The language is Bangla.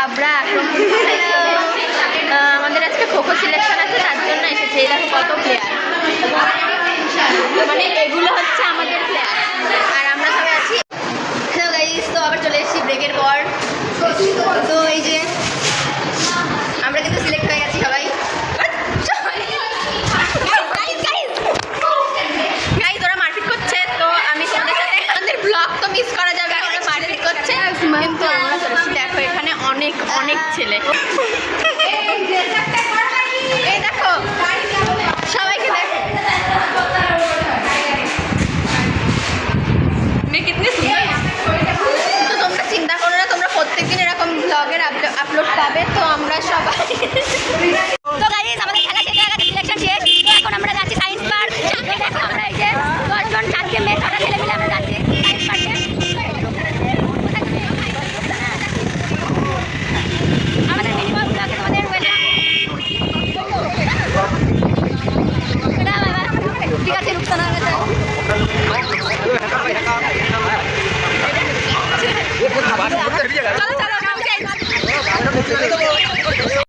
হাবড়া আক্রমণ। আমাদের আজকে খোখো সিলেকশন আছে, তার জন্য এসেছে। এই দেখো কত প্লেয়ার, মানে এগুলো হচ্ছে আমাদের প্লেয়ার আর আমরা সবাই আছি। হ্যালো গাইস, তো আবার চলে এসেছি ব্রেকের পর। তো এই যে আমরা কিন্তু সিলেক্ট হয়ে গেছি সবাই। গাইস ওরা মারপিট করছে, তো আমি তোমাদের সাথে আমাদের ব্লগ তো মিস করা যাবে, ওরা মারপিট করছে কিন্তু আমরা দেখো এখানে অনেক অনেক ছেলে। এই দেখো সবাইকে দেখো, তো তোমরা চিন্তা করো না, তোমরা প্রত্যেকদিন এরকম ব্লগের আপলোড পাবে। তো আমরা সবাই তো গাইস আমাদের খেলা শেষ হয়ে গেছে, সিলেকশন শেষ। এখন আমরা যাচ্ছি সায়েন্স পার্ক। আমরা এই যে 10 জন 4 মেয়ে ছোট ছেলে মিলে আমরা যাচ্ছি সায়েন্স পার্কে। আমাদের মিনিমাম ব্লগে তোমাদের ওয়েলকাম। ঠিক আছে, রুকসানা